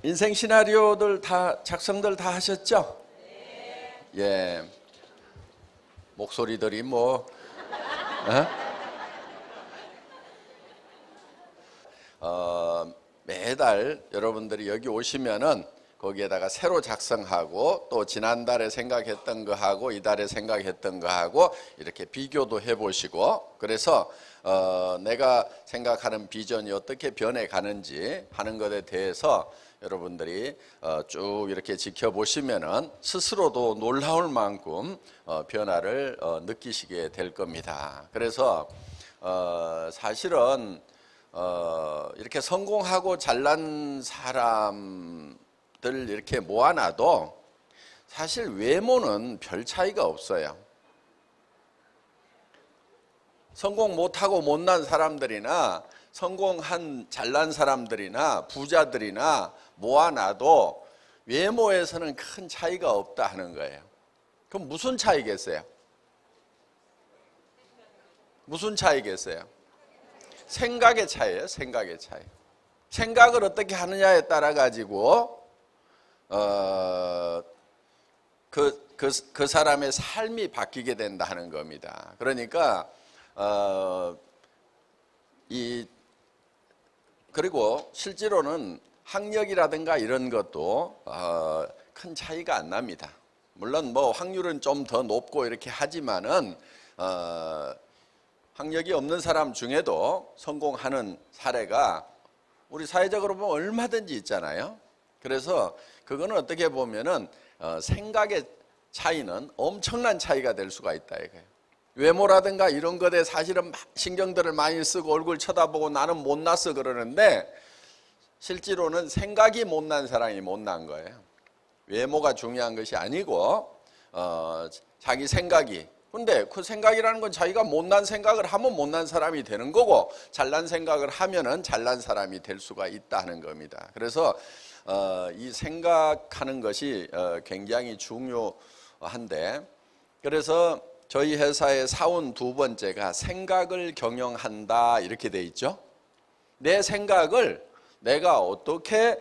인생 시나리오들 다 작성들 다 하셨죠? 예. 목소리들이 뭐 매달 여러분들이 여기 오시면은 거기에다가 새로 작성하고 또 지난달에 생각했던 거하고 이달에 생각했던 거하고 이렇게 비교도 해보시고, 그래서 내가 생각하는 비전이 어떻게 변해가는지 하는 것에 대해서 여러분들이 쭉 이렇게 지켜보시면은 스스로도 놀라울 만큼 변화를 느끼시게 될 겁니다. 그래서 사실은 이렇게 성공하고 잘난 사람들 이렇게 모아놔도 사실 외모는 별 차이가 없어요. 성공 못하고 못난 사람들이나 성공한 잘난 사람들이나 부자들이나 모아놔도 외모에서는 큰 차이가 없다 하는 거예요. 그럼 무슨 차이겠어요? 무슨 차이겠어요? 생각의 차이예요. 생각의 차이. 생각을 어떻게 하느냐에 따라 가지고 그 사람의 삶이 바뀌게 된다 하는 겁니다. 그러니까 그리고 실제로는 학력이라든가 이런 것도 큰 차이가 안 납니다. 물론 뭐 확률은 좀 더 높고 이렇게 하지만은 학력이 없는 사람 중에도 성공하는 사례가 우리 사회적으로 보면 얼마든지 있잖아요. 그래서 그거는 어떻게 보면은 생각의 차이는 엄청난 차이가 될 수가 있다 이거예요. 외모라든가 이런 것에 사실은 신경들을 많이 쓰고 얼굴 쳐다보고 나는 못났어 그러는데 실제로는 생각이 못난 사람이 못난 거예요. 외모가 중요한 것이 아니고 자기 생각이. 근데 그 생각이라는 건 자기가 못난 생각을 하면 못난 사람이 되는 거고 잘난 생각을 하면은 잘난 사람이 될 수가 있다는 겁니다. 그래서 이 생각하는 것이 굉장히 중요한데, 그래서 저희 회사의 사원 두 번째가 생각을 경영한다 이렇게 돼 있죠. 내 생각을 내가 어떻게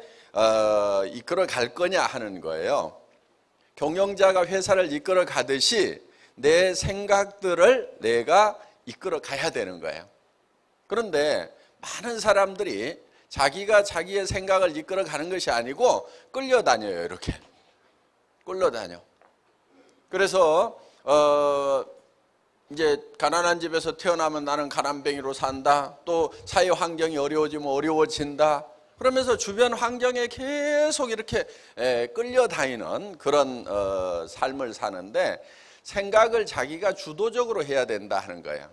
이끌어 갈 거냐 하는 거예요. 경영자가 회사를 이끌어 가듯이 내 생각들을 내가 이끌어 가야 되는 거예요. 그런데 많은 사람들이 자기가 자기의 생각을 이끌어 가는 것이 아니고 끌려다녀요. 이렇게 끌려다녀. 그래서 이제 가난한 집에서 태어나면 나는 가난뱅이로 산다. 또 사회 환경이 어려워지면 어려워진다. 그러면서 주변 환경에 계속 이렇게 끌려다니는 그런 삶을 사는데 생각을 자기가 주도적으로 해야 된다 하는 거예요.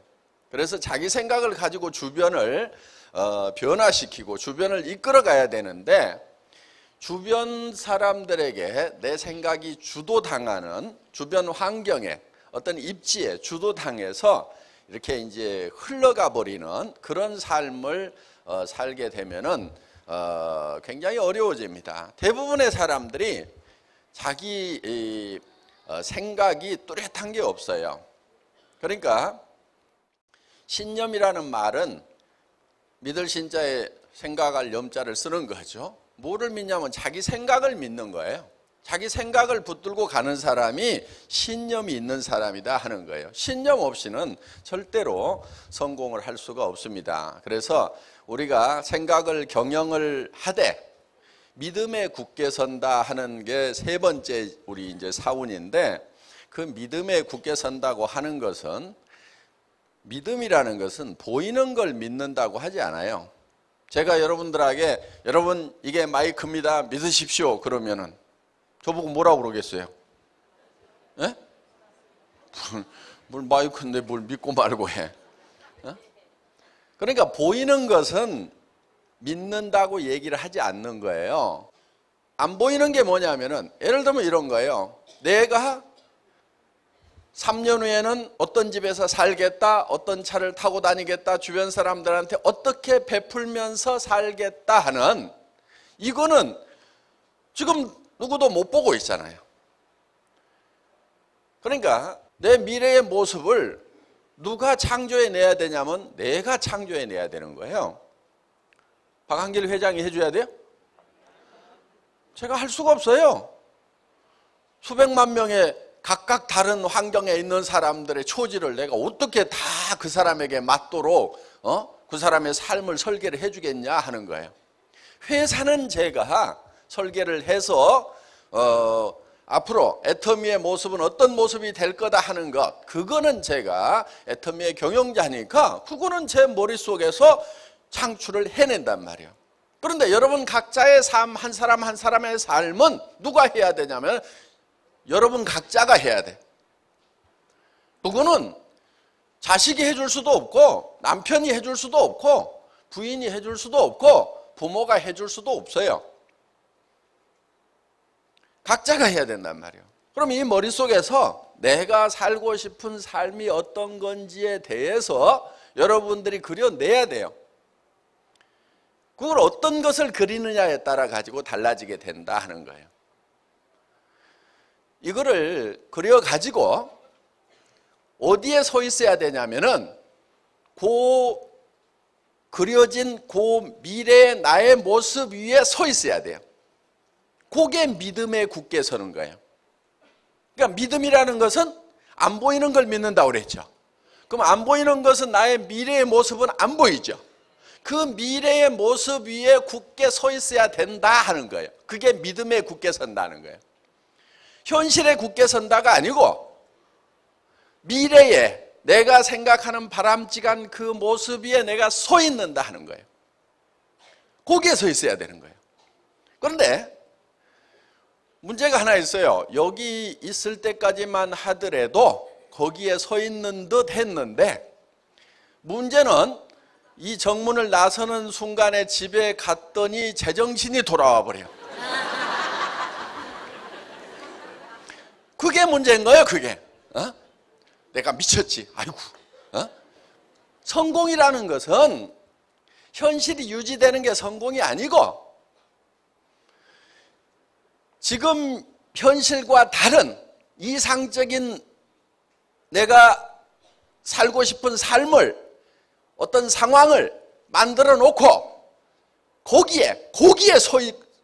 그래서 자기 생각을 가지고 주변을 변화시키고 주변을 이끌어 가야 되는데 주변 사람들에게 내 생각이 주도당하는 주변 환경에 어떤 입지에 주도당해서 이렇게 이제 흘러가 버리는 그런 삶을 살게 되면은 굉장히 어려워집니다. 대부분의 사람들이 자기 생각이 뚜렷한 게 없어요. 그러니까 신념이라는 말은 믿을 신자에 생각할 염자를 쓰는 거죠. 뭐를 믿냐면 자기 생각을 믿는 거예요. 자기 생각을 붙들고 가는 사람이 신념이 있는 사람이다 하는 거예요. 신념 없이는 절대로 성공을 할 수가 없습니다. 그래서 우리가 생각을 경영을 하되 믿음에 굳게 선다 하는 게 세 번째 우리 이제 사운인데, 그 믿음에 굳게 선다고 하는 것은, 믿음이라는 것은 보이는 걸 믿는다고 하지 않아요. 제가 여러분들에게 여러분 이게 마이크입니다 믿으십시오 그러면은 저보고 뭐라고 그러겠어요? 예? 뭘 마이크인데 뭘 믿고 말고 해? 그러니까 보이는 것은 믿는다고 얘기를 하지 않는 거예요. 안 보이는 게 뭐냐면은 예를 들면 이런 거예요. 내가 3년 후에는 어떤 집에서 살겠다, 어떤 차를 타고 다니겠다, 주변 사람들한테 어떻게 베풀면서 살겠다 하는, 이거는 지금 누구도 못 보고 있잖아요. 그러니까 내 미래의 모습을 누가 창조해내야 되냐면 내가 창조해내야 되는 거예요. 박한길 회장이 해줘야 돼요? 제가 할 수가 없어요. 수백만 명의 각각 다른 환경에 있는 사람들의 처지를 내가 어떻게 다 그 사람에게 맞도록 그 사람의 삶을 설계를 해주겠냐 하는 거예요. 회사는 제가 설계를 해서 앞으로 애터미의 모습은 어떤 모습이 될 거다 하는 것, 그거는 제가 애터미의 경영자니까 그거는 제 머릿속에서 창출을 해낸단 말이에요. 그런데 여러분 각자의 삶, 한 사람 한 사람의 삶은 누가 해야 되냐면 여러분 각자가 해야 돼. 그거는 자식이 해줄 수도 없고 남편이 해줄 수도 없고 부인이 해줄 수도 없고 부모가 해줄 수도 없어요. 각자가 해야 된단 말이에요. 그럼 이 머릿속에서 내가 살고 싶은 삶이 어떤 건지에 대해서 여러분들이 그려내야 돼요. 그걸 어떤 것을 그리느냐에 따라 가지고 달라지게 된다 하는 거예요. 이거를 그려가지고 어디에 서 있어야 되냐면은 그려진 미래의 나의 모습 위에 서 있어야 돼요. 그게 믿음에 굳게 서는 거예요. 그러니까 믿음이라는 것은 안 보이는 걸 믿는다고 그랬죠. 그럼 안 보이는 것은 나의 미래의 모습은 안 보이죠. 그 미래의 모습 위에 굳게 서 있어야 된다 하는 거예요. 그게 믿음에 굳게 선다는 거예요. 현실에 굳게 선다가 아니고 미래에 내가 생각하는 바람직한 그 모습 위에 내가 서 있는다 하는 거예요. 거기에 서 있어야 되는 거예요. 그런데 문제가 하나 있어요. 여기 있을 때까지만 하더라도 거기에 서 있는 듯 했는데 문제는 이 정문을 나서는 순간에 집에 갔더니 제정신이 돌아와 버려요. 그게 문제인 거예요. 그게 내가 미쳤지. 아이고. 성공이라는 것은 현실이 유지되는 게 성공이 아니고 지금 현실과 다른 이상적인 내가 살고 싶은 삶을 어떤 상황을 만들어 놓고 거기에 서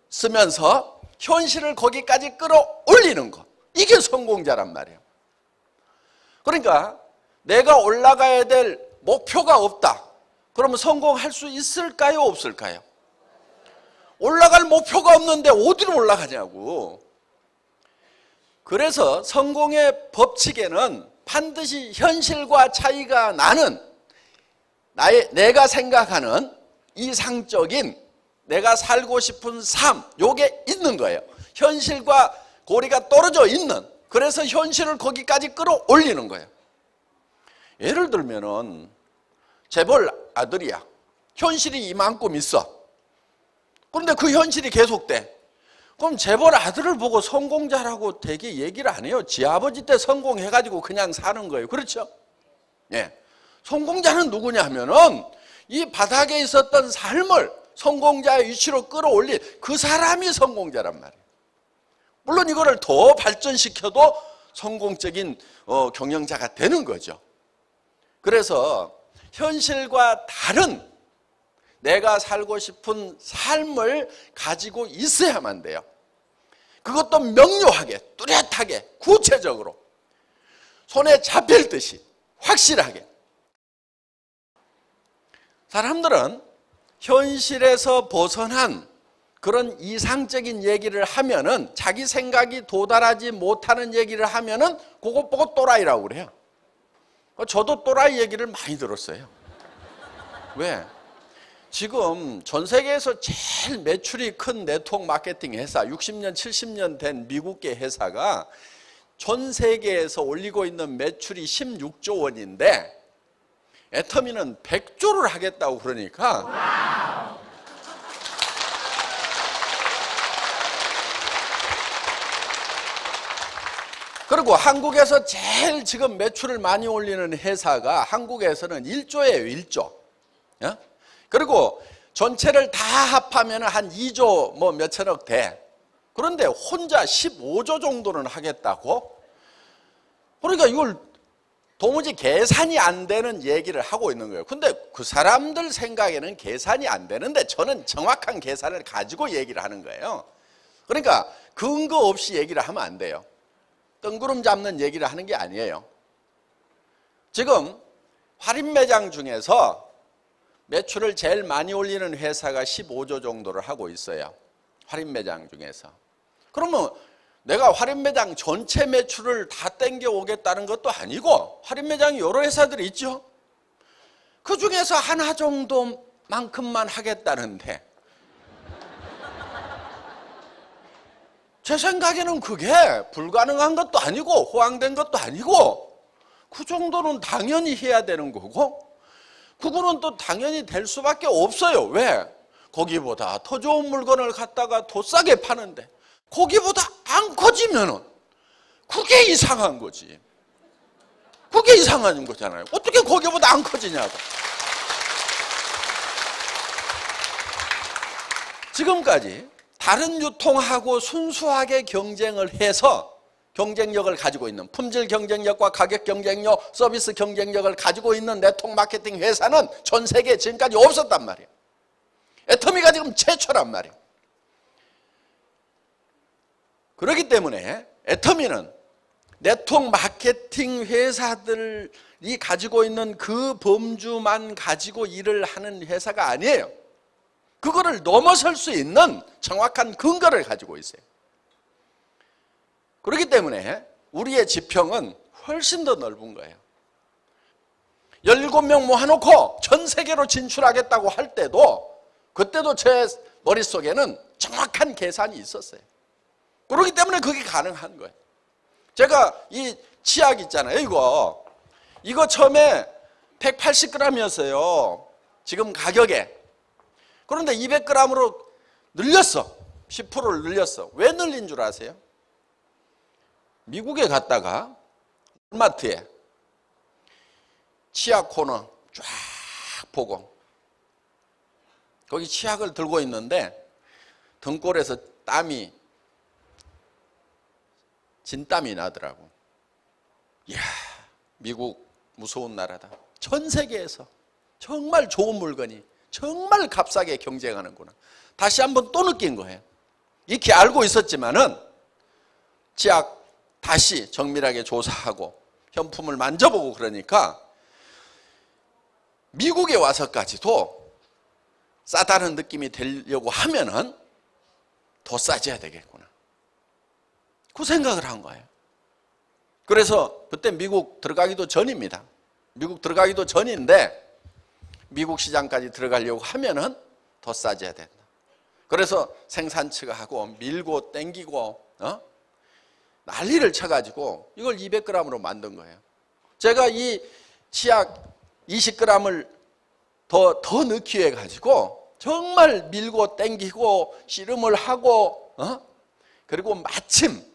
있으면서 현실을 거기까지 끌어올리는 것, 이게 성공자란 말이에요. 그러니까 내가 올라가야 될 목표가 없다. 그러면 성공할 수 있을까요? 없을까요? 올라갈 목표가 없는데 어디로 올라가냐고. 그래서 성공의 법칙에는 반드시 현실과 차이가 나는 내가 생각하는 이상적인 내가 살고 싶은 삶, 요게 있는 거예요. 현실과 고리가 떨어져 있는, 그래서 현실을 거기까지 끌어올리는 거예요. 예를 들면은 재벌 아들이야. 현실이 이만큼 있어. 그런데 그 현실이 계속돼. 그럼 재벌 아들을 보고 성공자라고 되게 얘기를 안 해요. 지 아버지 때 성공해가지고 그냥 사는 거예요. 그렇죠? 예. 성공자는 누구냐 하면은 이 바닥에 있었던 삶을 성공자의 위치로 끌어올린 그 사람이 성공자란 말이에요. 물론 이거를 더 발전시켜도 성공적인 경영자가 되는 거죠. 그래서 현실과 다른 내가 살고 싶은 삶을 가지고 있어야만 돼요. 그것도 명료하게, 뚜렷하게, 구체적으로 손에 잡힐 듯이 확실하게. 사람들은 현실에서 벗어난 그런 이상적인 얘기를 하면은, 자기 생각이 도달하지 못하는 얘기를 하면은 그것 보고 또라이라고 그래요. 저도 또라이 얘기를 많이 들었어요. 왜? 지금 전 세계에서 제일 매출이 큰 네트워크 마케팅 회사, 60년, 70년 된 미국계 회사가 전 세계에서 올리고 있는 매출이 16조 원인데 애터미는 100조를 하겠다고 그러니까 그리고 한국에서 제일 지금 매출을 많이 올리는 회사가 한국에서는 1조예요. 1조. 그리고 전체를 다 합하면 한 2조 뭐 몇천억 돼. 그런데 혼자 15조 정도는 하겠다고? 그러니까 이걸 도무지 계산이 안 되는 얘기를 하고 있는 거예요. 근데 그 사람들 생각에는 계산이 안 되는데 저는 정확한 계산을 가지고 얘기를 하는 거예요. 그러니까 근거 없이 얘기를 하면 안 돼요. 뜬구름 잡는 얘기를 하는 게 아니에요. 지금 할인매장 중에서 매출을 제일 많이 올리는 회사가 15조 정도를 하고 있어요. 할인매장 중에서. 그러면 내가 할인매장 전체 매출을 다 땡겨오겠다는 것도 아니고 할인매장이 여러 회사들이 있죠. 그 중에서 하나 정도만큼만 하겠다는데 제 생각에는 그게 불가능한 것도 아니고 호황된 것도 아니고 그 정도는 당연히 해야 되는 거고 그거는 또 당연히 될 수밖에 없어요. 왜? 거기보다 더 좋은 물건을 갖다가 더 싸게 파는데 거기보다 안 커지면은 그게 이상한 거지. 그게 이상한 거잖아요. 어떻게 거기보다 안 커지냐고. 지금까지 다른 유통하고 순수하게 경쟁을 해서 경쟁력을 가지고 있는 품질 경쟁력과 가격 경쟁력, 서비스 경쟁력을 가지고 있는 네트워크 마케팅 회사는 전 세계에 지금까지 없었단 말이에요. 애터미가 지금 최초란 말이에요. 그렇기 때문에 애터미는 네트워크 마케팅 회사들이 가지고 있는 그 범주만 가지고 일을 하는 회사가 아니에요. 그거를 넘어설 수 있는 정확한 근거를 가지고 있어요. 그렇기 때문에 우리의 지평은 훨씬 더 넓은 거예요. 17명 모아놓고 전 세계로 진출하겠다고 할 때도 그때도 제 머릿속에는 정확한 계산이 있었어요. 그렇기 때문에 그게 가능한 거예요. 제가 이 치약 있잖아요. 이거 처음에 180g이었어요. 지금 가격에. 그런데 200g으로 늘렸어. 10%를 늘렸어. 왜 늘린 줄 아세요? 미국에 갔다가 마트에 치약 코너 쫙 보고 거기 치약을 들고 있는데 등골에서 땀이 진땀이 나더라고. 이야, 미국 무서운 나라다. 전 세계에서 정말 좋은 물건이 정말 값싸게 경쟁하는구나. 다시 한번 또 느낀 거예요. 익히 알고 있었지만은 치약 다시 정밀하게 조사하고 현품을 만져보고 그러니까 미국에 와서까지도 싸다는 느낌이 들려고 하면은 더 싸져야 되겠구나. 그 생각을 한 거예요. 그래서 그때 미국 들어가기도 전입니다. 미국 들어가기도 전인데 미국 시장까지 들어가려고 하면은 더 싸져야 된다. 그래서 생산처가 하고 밀고 땡기고 난리를 쳐가지고 이걸 200g으로 만든 거예요. 제가 이 치약 20g을 더 넣기 위해 가지고 정말 밀고 땡기고 씨름을 하고 그리고 마침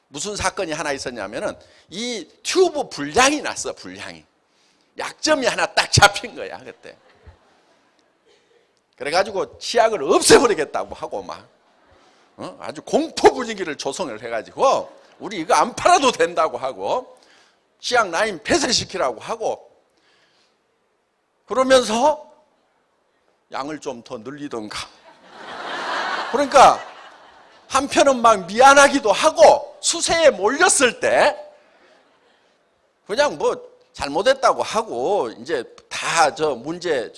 무슨 사건이 하나 있었냐면은 이 튜브 불량이 났어. 불량이. 약점이 하나 딱 잡힌 거야 그때. 그래가지고 치약을 없애버리겠다고 하고 막 아주 공포 분위기를 조성을 해가지고 우리 이거 안 팔아도 된다고 하고 치약 라인 폐쇄시키라고 하고 그러면서 양을 좀 더 늘리던가. 그러니까 한편은 막 미안하기도 하고 수세에 몰렸을 때 그냥 뭐 잘못했다고 하고 이제 다 문제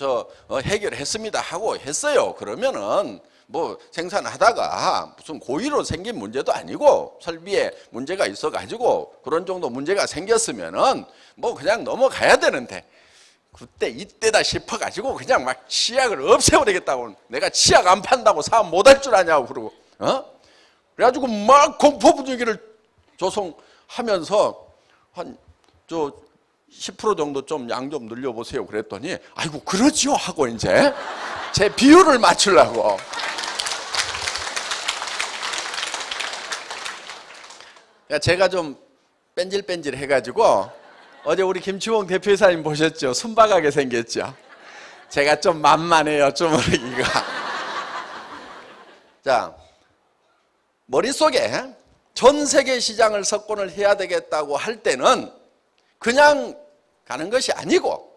해결했습니다 하고 했어요. 그러면은 뭐 생산하다가 무슨 고의로 생긴 문제도 아니고 설비에 문제가 있어가지고 그런 정도 문제가 생겼으면은 뭐 그냥 넘어가야 되는데 그때 이때다 싶어가지고 그냥 막 치약을 없애버리겠다고. 내가 치약 안 판다고 사업 못할 줄 아냐고 그러고 그래가지고 막 공포 분위기를 조성하면서 한 10% 정도 좀 양 좀 늘려보세요 그랬더니 아이고 그러지요 하고 이제 제 비율을 맞추려고. 제가 좀 뺀질뺀질 해가지고 어제 우리 김치홍 대표이사님 보셨죠? 순박하게 생겼죠? 제가 좀 만만해요 주머니가. 자, 머릿속에 전 세계 시장을 석권을 해야 되겠다고 할 때는 그냥 가는 것이 아니고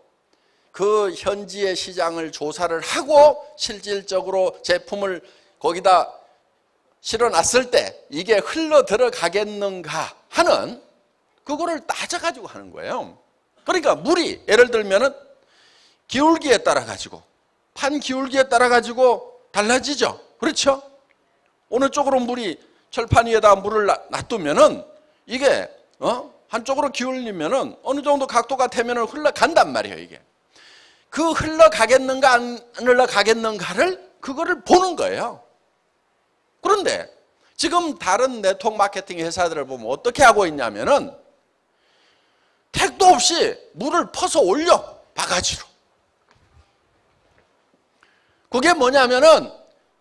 그 현지의 시장을 조사를 하고 실질적으로 제품을 거기다 실어놨을 때 이게 흘러 들어가겠는가 하는 그거를 따져가지고 하는 거예요. 그러니까 물이 예를 들면은 기울기에 따라 가지고 판 기울기에 따라 가지고 달라지죠. 그렇죠? 어느 쪽으로 물이 철판 위에다 물을 놔두면은 이게 한쪽으로 기울리면은 어느 정도 각도가 되면은 흘러간단 말이에요. 이게 그 흘러가겠는가 안 흘러가겠는가를 그거를 보는 거예요. 그런데 지금 다른 네트워크 마케팅 회사들을 보면 어떻게 하고 있냐면은 택도 없이 물을 퍼서 올려, 바가지로. 그게 뭐냐면은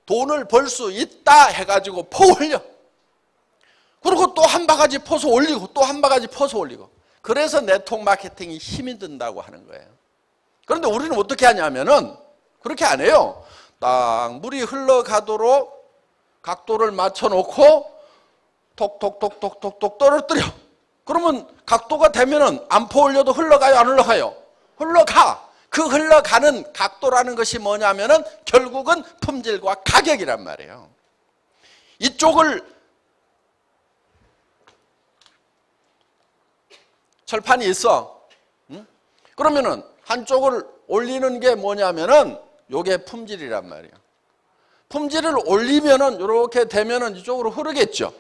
돈을 벌 수 있다 해가지고 퍼 올려. 그리고 또 한 바가지 퍼서 올리고 또 한 바가지 퍼서 올리고. 그래서 네트워크 마케팅이 힘이 든다고 하는 거예요. 그런데 우리는 어떻게 하냐면은 그렇게 안 해요. 딱 물이 흘러가도록 각도를 맞춰놓고 톡톡톡톡톡톡 떨어뜨려. 그러면 각도가 되면은 안 퍼 올려도 흘러가요, 안 흘러가요? 흘러가. 그 흘러가는 각도라는 것이 뭐냐면은 결국은 품질과 가격이란 말이에요. 이쪽을 철판이 있어. 그러면은 한쪽을 올리는 게 뭐냐면은 요게 품질이란 말이에요. 품질을 올리면은 이렇게 되면은 이쪽으로 흐르겠죠.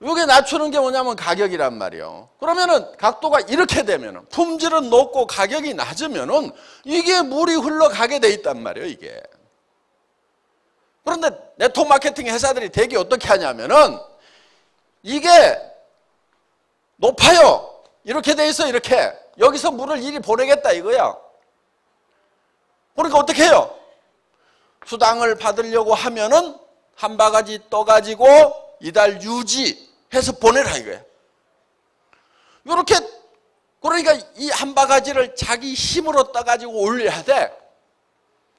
요게 낮추는 게 뭐냐면 가격이란 말이에요. 그러면은 각도가 이렇게 되면은 품질은 높고 가격이 낮으면은 이게 물이 흘러가게 돼 있단 말이에요, 이게. 그런데 네트워크 마케팅 회사들이 되게 어떻게 하냐면은 이게 높아요. 이렇게 돼 있어, 이렇게. 여기서 물을 이리 보내겠다 이거야. 그러니까 어떻게 해요? 수당을 받으려고 하면은 한 바가지 떠가지고 이달 유지해서 보내라 이거야. 이렇게 그러니까 이 한 바가지를 자기 힘으로 떠가지고 올려야 돼.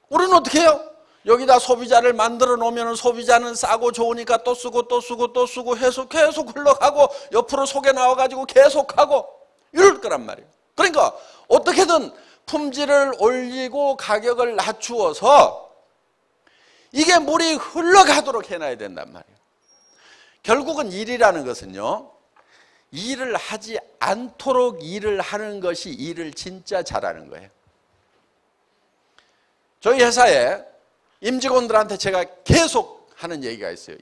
우리는 어떻게 해요? 여기다 소비자를 만들어 놓으면 소비자는 싸고 좋으니까 또 쓰고 또 쓰고 또 쓰고 해서 계속 흘러가고 옆으로 속에 나와가지고 계속하고 이럴 거란 말이에요. 그러니까 어떻게든 품질을 올리고 가격을 낮추어서 이게 물이 흘러가도록 해놔야 된단 말이에요. 결국은 일이라는 것은요, 일을 하지 않도록 일을 하는 것이 일을 진짜 잘하는 거예요. 저희 회사에 임직원들한테 제가 계속 하는 얘기가 있어요.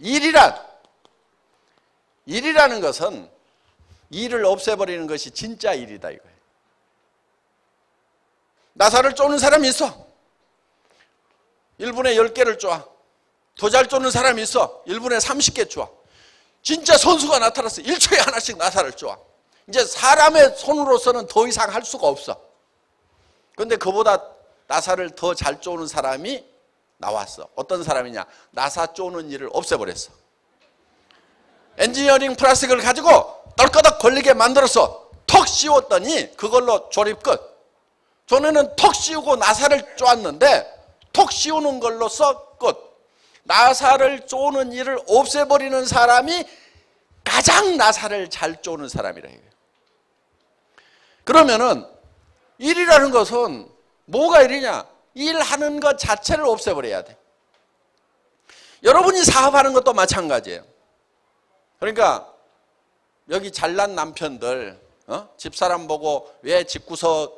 일이라는 것은 일을 없애버리는 것이 진짜 일이다 이거예요. 나사를 쪼는 사람이 있어. 1분에 10개를 쪼아. 더 잘 쪼는 사람이 있어. 1분에 30개 쪼아. 진짜 선수가 나타났어. 1초에 하나씩 나사를 쪼아. 이제 사람의 손으로서는 더 이상 할 수가 없어. 그런데 그보다 나사를 더 잘 쪼는 사람이 나왔어. 어떤 사람이냐? 나사 쪼는 일을 없애버렸어. 엔지니어링 플라스틱을 가지고 떨거덕 걸리게 만들어서 턱 씌웠더니 그걸로 조립 끝. 전에는 턱 씌우고 나사를 쪼았는데 턱 씌우는 걸로써 끝. 나사를 쪼는 일을 없애버리는 사람이 가장 나사를 잘 쪼는 사람이라 해요. 그러면은 일이라는 것은 뭐가 일이냐? 일하는 것 자체를 없애버려야 돼. 여러분이 사업하는 것도 마찬가지예요. 그러니까 여기 잘난 남편들 집사람 보고 왜 집구석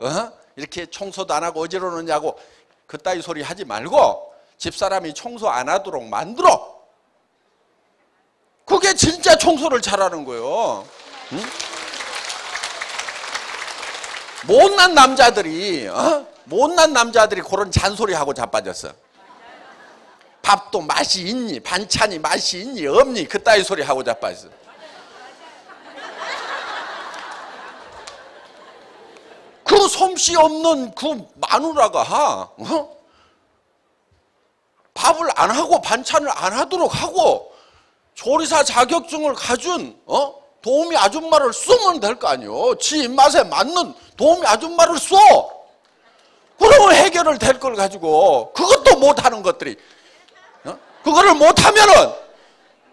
이렇게 청소도 안 하고 어지러우냐고 그따위 소리 하지 말고 집사람이 청소 안 하도록 만들어. 그게 진짜 청소를 잘하는 거예요. 응? 못난 남자들이 그런 잔소리하고 자빠졌어. 밥도 맛이 있니? 반찬이 맛이 있니? 없니? 그따위 소리 하고 자빠졌어. 그 솜씨 없는 그 마누라가 밥을 안 하고 반찬을 안 하도록 하고 조리사 자격증을 가진 도우미 아줌마를 쓰면 될 거 아니에요. 지 입맛에 맞는 도우미 아줌마를 써. 그러면 해결을 될 걸 가지고 그것도 못하는 것들이 그거를 못하면은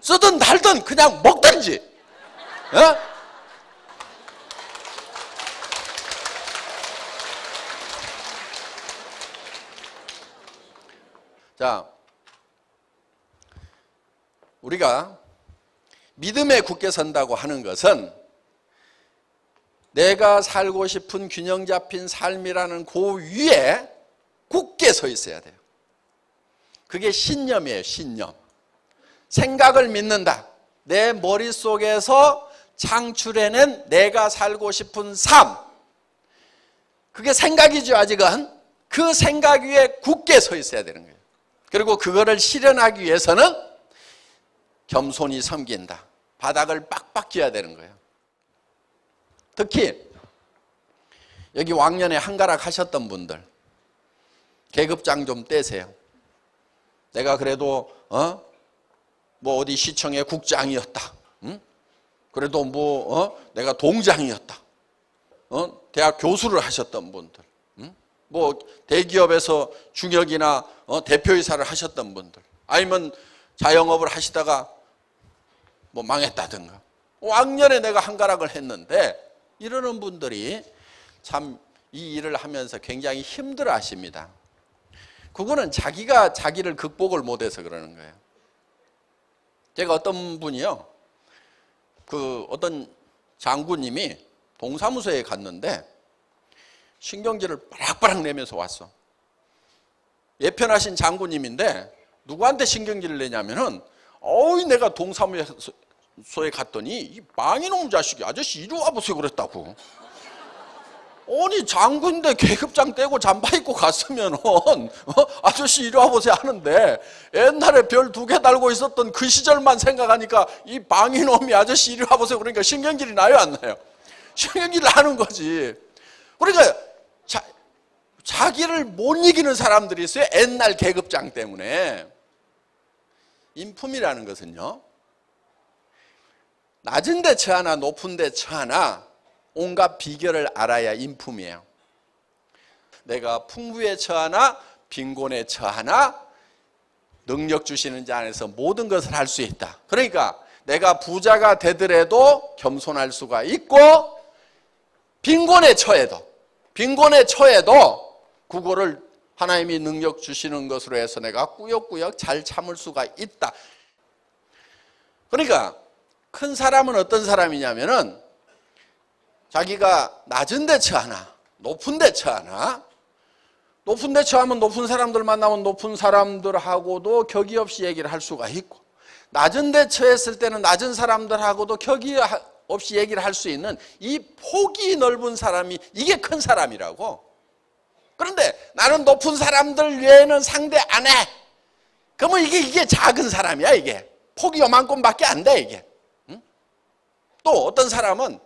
쓰든 달든 그냥 먹든지. 자, 우리가 믿음에 굳게 선다고 하는 것은 내가 살고 싶은 균형 잡힌 삶이라는 그 위에 굳게 서 있어야 돼요. 그게 신념이에요. 신념. 생각을 믿는다. 내 머릿속에서 창출해낸 내가 살고 싶은 삶. 그게 생각이죠. 아직은. 그 생각 위에 굳게 서 있어야 되는 거예요. 그리고 그거를 실현하기 위해서는 겸손히 섬긴다. 바닥을 빡빡 쥐어야 되는 거예요. 특히 여기 왕년에 한가락 하셨던 분들 계급장 좀 떼세요. 내가 그래도 뭐 어디 시청의 국장이었다. 응? 그래도 내가 동장이었다. 대학 교수를 하셨던 분들, 응? 뭐 대기업에서 중역이나 대표이사를 하셨던 분들, 아니면 자영업을 하시다가 뭐 망했다든가. 왕년에 내가 한가락을 했는데 이러는 분들이 참 이 일을 하면서 굉장히 힘들어 하십니다. 그거는 자기가 자기를 극복을 못해서 그러는 거예요. 제가 어떤 분이요, 어떤 장군님이 동사무소에 갔는데 신경질을 바락바락 내면서 왔어. 예편하신 장군님인데 누구한테 신경질을 내냐면은 내가 동사무소에 갔더니 이 망이놈 자식이 아저씨 이리 와보세요 그랬다고. 아니 장군인데 계급장 떼고 잠바 입고 갔으면 아저씨 이리 와보세요 하는데 옛날에 별 2개 달고 있었던 그 시절만 생각하니까 이 망이놈이 아저씨 이리 와보세요 그러니까 신경질이 나요 안 나요? 신경질이 나는 거지. 그러니까 자기를 못 이기는 사람들이 있어요. 옛날 계급장 때문에. 인품이라는 것은요, 낮은 데 처하나 높은 데 처하나 온갖 비결을 알아야 인품이에요. 내가 풍부에 처하나 빈곤에 처하나 능력 주시는 자 안에서 모든 것을 할 수 있다. 그러니까 내가 부자가 되더라도 겸손할 수가 있고 빈곤에 처해도 그거를 하나님이 능력 주시는 것으로 해서 내가 꾸역꾸역 잘 참을 수가 있다. 그러니까 큰 사람은 어떤 사람이냐면은 자기가 낮은 데 처하나 높은 데 처하나, 높은 데 처하면 높은 사람들 만나면 높은 사람들하고도 격의 없이 얘기를 할 수가 있고, 낮은 데 처했을 때는 낮은 사람들하고도 격의 없이 얘기를 할 수 있는 이 폭이 넓은 사람이 이게 큰 사람이라고. 그런데 나는 높은 사람들 외에는 상대 안 해. 그러면 이게 작은 사람이야. 이게 폭이 요만큼밖에 안 돼. 이게. 응? 또 어떤 사람은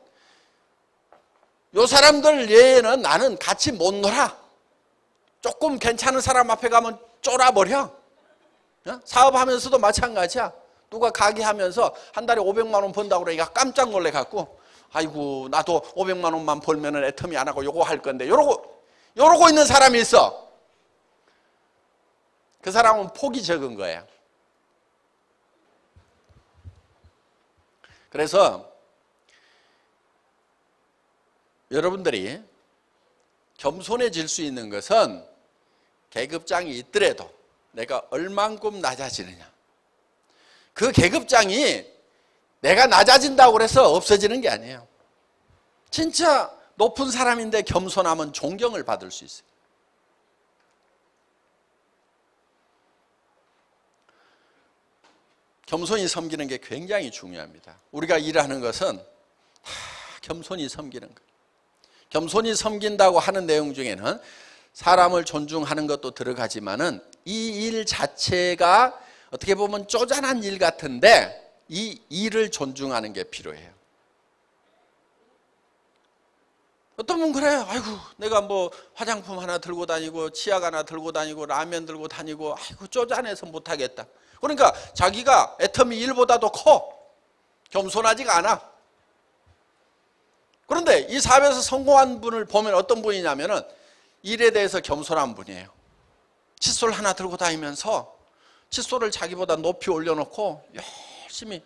요 사람들 외에는 나는 같이 못 놀아. 조금 괜찮은 사람 앞에 가면 쫄아버려. 사업하면서도 마찬가지야. 누가 가게 하면서 한 달에 500만 원 번다고 그러니까 깜짝 놀래갖고 아이고 나도 500만 원만 벌면은 애터미 안 하고 요거 할 건데 요러고 있는 사람이 있어. 그 사람은 폭이 적은 거예요. 그래서 여러분들이 겸손해질 수 있는 것은 계급장이 있더라도 내가 얼만큼 낮아지느냐. 그 계급장이 내가 낮아진다고 해서 없어지는 게 아니에요. 진짜 높은 사람인데 겸손하면 존경을 받을 수 있어요. 겸손히 섬기는 게 굉장히 중요합니다. 우리가 일하는 것은 겸손히 섬기는 것. 겸손히 섬긴다고 하는 내용 중에는 사람을 존중하는 것도 들어가지만은 이 일 자체가 어떻게 보면 쪼잔한 일 같은데 이 일을 존중하는 게 필요해요. 어떤 분은 그래요. 아이고 내가 뭐 화장품 하나 들고 다니고 치약 하나 들고 다니고 라면 들고 다니고 아이고 쪼잔해서 못하겠다. 그러니까 자기가 애터미 일보다도 커. 겸손하지가 않아. 그런데 이 사업에서 성공한 분을 보면 어떤 분이냐면은 일에 대해서 겸손한 분이에요. 칫솔 하나 들고 다니면서 칫솔을 자기보다 높이 올려놓고 열심히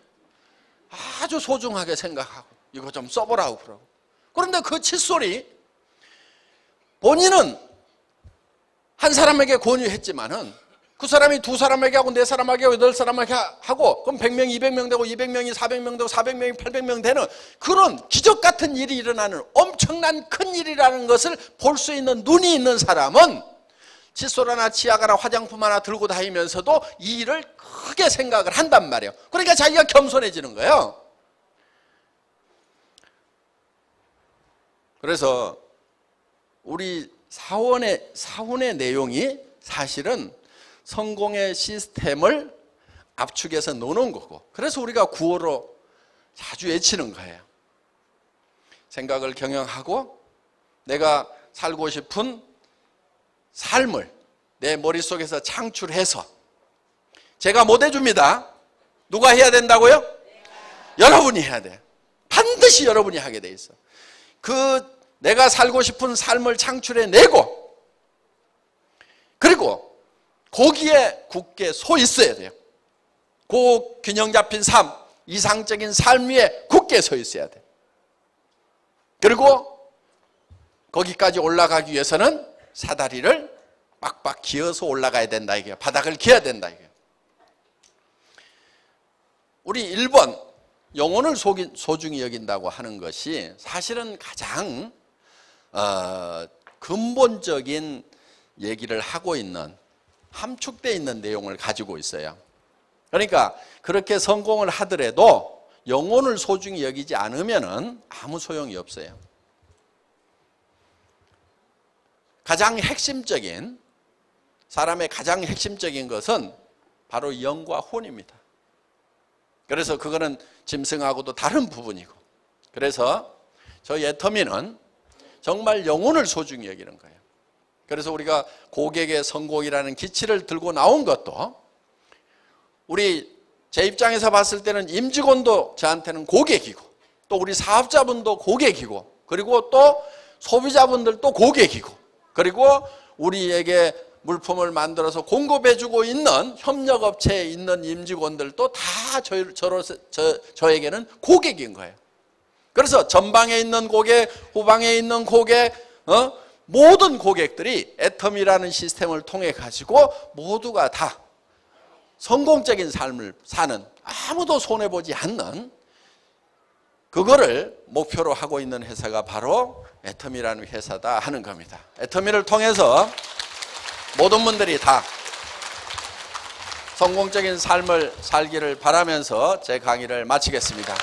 아주 소중하게 생각하고 이거 좀 써보라고 그러고. 그런데 그 칫솔이 본인은 한 사람에게 권유했지만은 그 사람이 2사람에게 하고 4사람에게 하고 8사람에게 하고 그럼 100명, 200명 되고 200명이 400명 되고 400명이 800명 되는 그런 기적 같은 일이 일어나는 엄청난 큰 일이라는 것을 볼 수 있는 눈이 있는 사람은 칫솔 하나 치약 하나 화장품 하나 들고 다니면서도 이 일을 크게 생각을 한단 말이에요. 그러니까 자기가 겸손해지는 거예요. 그래서 우리 사원의 내용이 사실은 성공의 시스템을 압축해서 놓는 거고, 그래서 우리가 구호로 자주 외치는 거예요. 생각을 경영하고 내가 살고 싶은 삶을 내 머릿속에서 창출해서, 제가 못 해줍니다. 누가 해야 된다고요? 여러분이 해야 돼요. 반드시 여러분이 하게 돼 있어. 내가 살고 싶은 삶을 창출해내고, 그리고 거기에 굳게 서 있어야 돼요. 그 균형 잡힌 삶, 이상적인 삶 위에 굳게 서 있어야 돼요. 그리고 거기까지 올라가기 위해서는 사다리를 빡빡 기어서 올라가야 된다 이게요. 바닥을 기어야 된다 이게요. 우리 1번 영혼을 소중히 여긴다고 하는 것이 사실은 가장 근본적인 얘기를 하고 있는, 함축되어 있는 내용을 가지고 있어요. 그러니까 그렇게 성공을 하더라도 영혼을 소중히 여기지 않으면 아무 소용이 없어요. 사람의 가장 핵심적인 것은 바로 영과 혼입니다. 그래서 그거는 짐승하고도 다른 부분이고, 그래서 저희 애터미는 정말 영혼을 소중히 여기는 거예요. 그래서 우리가 고객의 성공이라는 기치를 들고 나온 것도, 제 입장에서 봤을 때는 임직원도 저한테는 고객이고, 또 우리 사업자분도 고객이고, 그리고 또 소비자분들도 고객이고, 그리고 우리에게 물품을 만들어서 공급해주고 있는 협력업체에 있는 임직원들도 다 저에게는 고객인 거예요. 그래서 전방에 있는 고객, 후방에 있는 고객, 모든 고객들이 애터미라는 시스템을 통해 가지고 모두가 다 성공적인 삶을 사는, 아무도 손해보지 않는, 그거를 목표로 하고 있는 회사가 바로 애터미라는 회사다 하는 겁니다. 애터미를 통해서 모든 분들이 다 성공적인 삶을 살기를 바라면서 제 강의를 마치겠습니다.